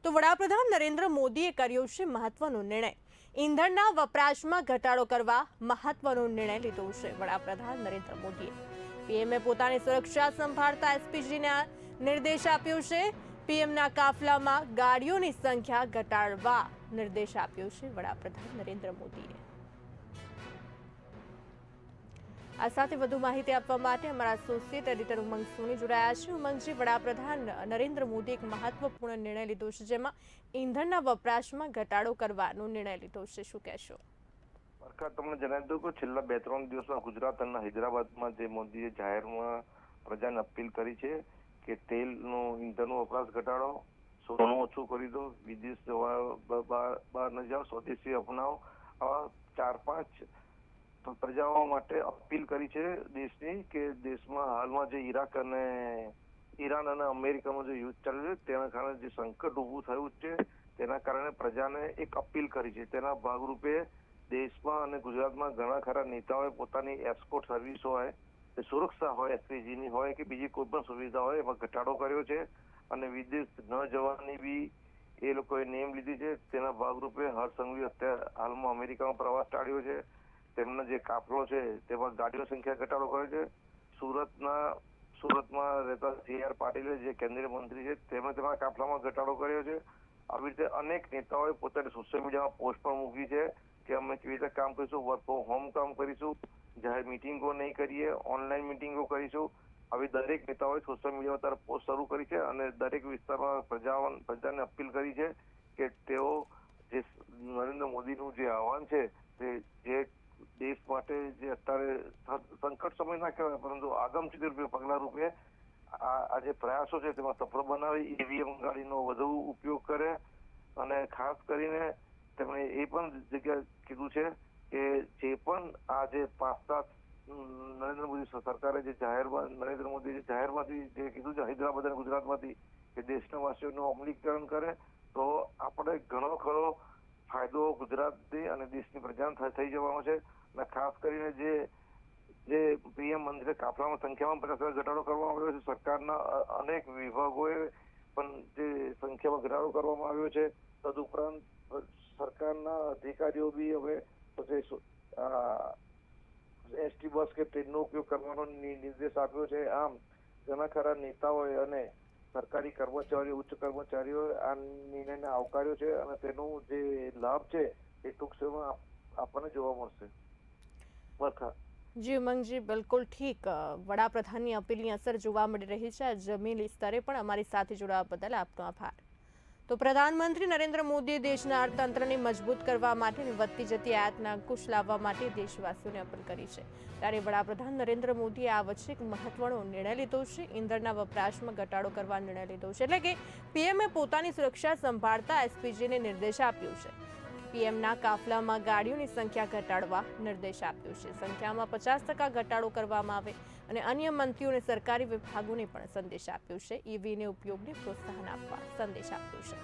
તો વડાપ્રધાન નરેન્દ્ર મોદીએ કર્યો છે મહત્વનો નિર્ણય। ઈંધણના વપરાશમાં ઘટાડો કરવા મહત્વનો નિર્ણય લીધો છે વડાપ્રધાન નરેન્દ્ર મોદીએ। પીએમએ પોતાની સુરક્ષા સંભાળતા એસપીજીને નિર્દેશ આપ્યો છે। પીએમના કાફલામાં ગાડીઓની સંખ્યા ઘટાડવા નિર્દેશ આપ્યો છે વડાપ્રધાન નરેન્દ્ર મોદીએ। આ સાથે વધુ માહિતી આપવા માટે અમારા એસોસિએટ એડિટર ઉમંગ સોની જોડાયા છે। ઉમંગજી, વડાપ્રધાન નરેન્દ્ર મોદીએ એક મહત્વપૂર્ણ નિર્ણય લીધો છે, જેમાં ઈંધણના વપરાશમાં ઘટાડો કરવાનો નિર્ણય લીધો છે, શું કહેશો? તમને જણાવી દઉં કે છેલ્લા 2-3 દિવસમાં ગુજરાત અને હૈદરાબાદમાં જે મોદીએ જાહેરમાં પ્રજાને અપીલ કરી છે કે તેલનું ઈંધણનો વપરાશ ઘટાડો, સોનું ઓછું કરી દો, વિદેશ જવા બહાર ન જાઓ, સ્વદેશી અપનાવો, આવા 4-5 પ્રજાઓ માટે અપીલ કરી છે દેશની કે દેશમાં હાલમાં જે ઈરાન અને અમેરિકામાં જે યુદ્ધ ચાલ્યું છે તેના કારણે જે સંકટ ઊભું થયું છે તેના કારણે પ્રજાને એક અપીલ કરી છે। તેના ભાગરૂપે દેશમાં અને ગુજરાતમાં ઘણા ખરા નેતાઓએ પોતાની એક્સપોર્ટ સર્વિસ હોય, સુરક્ષા હોય, એસપીજીની હોય કે બીજી કોઈ પણ સુવિધા હોય એમાં ઘટાડો કર્યો છે અને વિદેશ ન જવાની બી એ લોકોએ નેમ લીધી છે। તેના ભાગરૂપે હર્ષ સંઘવી અત્યારે હાલમાં અમેરિકામાં પ્રવાસ ટાળ્યો છે। તેમનો જે કાફલો છે તેમાં ગાડીઓની સંખ્યા ઘટાડો કર્યો છે। સુરતમાં રહેતા CR પાટીલે જે કેન્દ્રીય મંત્રી છે તેમણે તેમના કાફલામાં ઘટાડો કર્યો છે। આવી રીતે અનેક નેતાઓએ પોતાની સોશિયલ મીડિયામાં પોસ્ટ પણ મૂકી છે કે અમે કેવી રીતે કામ કરીશું, વર્ક ફ્રોમ હોમ કામ કરીશું, જાહેર મિટિંગો નહીં કરીએ, ઓનલાઈન મિટિંગો કરીશું। આવી દરેક નેતાઓએ સોશિયલ મીડિયા તરફ પોસ્ટ શરૂ કરી છે અને દરેક વિસ્તારમાં પ્રજાને અપીલ કરી છે કે તેઓ જે નરેન્દ્ર મોદીનું જે આહવાન છે તે જે દેશ માટે જે અત્યારે સંકટ સમય ના કહેવાય પરંતુ આગમચી પગલા રૂપે આ જે પ્રયાસો છે તેમાં સફળ બનાવી ઈવીએમ ગાડીનો વધુ ઉપયોગ કરે અને ખાસ કરીને તેમણે એ પણ જગ્યા કીધું છે કે જે પણ આ જે 5-7 નરેન્દ્ર મોદી સરકારે જે નરેન્દ્ર મોદી જાહેરમાંથી જે કીધું છે હૈદરાબાદ અને ગુજરાતમાંથી કે દેશના વાસીઓનું અમલીકરણ કરે તો આપણે ઘણો ખરો ફાયદો ગુજરાતની અને દેશની પ્રજાને થઈ જવાનો છે। અને ખાસ કરીને જે પીએમ મંત્રી કાફલામાં સંખ્યામાં 50,000 ઘટાડો કરવામાં આવ્યો છે। સરકારના અનેક વિભાગોએ પણ જે સંખ્યામાં ઘટાડો કરવામાં આવ્યો છે। તદુપરાંત સરકારના અધિકારીઓ બી હવે એસટી બસ કે ટ્રેનનો ઉપયોગ કરવાનો નિર્દેશ આપ્યો છે। આમ ઘણા ખરા નેતાઓએ અને સરકારી કર્મચારીઓ, ઉચ્ચ કર્મચારીઓએ આ નિર્ણયને આવકાર્યો છે અને તેનો જે લાભ છે એ ટૂંક સમયમાં આપણને જોવા મળશે। જી ઉમંગજી, બિલકુલ ઠીક। વડાપ્રધાનની અપીલની અસર જોવા મળી રહી છે। જમીની સ્તરે પણ અમારી સાથે જોડાવા બદલ આપનો આભાર। તો પ્રધાનમંત્રી નરેન્દ્ર મોદીએ દેશના અર્થતંત્રને મજબૂત કરવા માટે અને વધતી જતી આયાતના અંકુશ લાવવા માટે દેશવાસીઓને અપીલ કરી છે। ત્યારે વડાપ્રધાન નરેન્દ્ર મોદીએ આ વચ્ચે એક મહત્વનો નિર્ણય લીધો છે। ઈંધણના વપરાશમાં ઘટાડો કરવા નિર્ણય લીધો છે, એટલે કે પીએમએ પોતાની સુરક્ષા સંભાળતા એસપીજીને નિર્દેશ આપ્યો છે। પીએમના કાફલામાં ગાડીઓની સંખ્યા ઘટાડવા નિર્દેશ આપ્યો છે। સંખ્યામાં 50% ઘટાડો કરવામાં આવે અને અન્ય મંત્રીઓ અને સરકારી વિભાગોને પણ સંદેશ આપ્યો છે। ઈવીને ઉપયોગને પ્રોત્સાહન આપવા સંદેશ આપ્યો છે।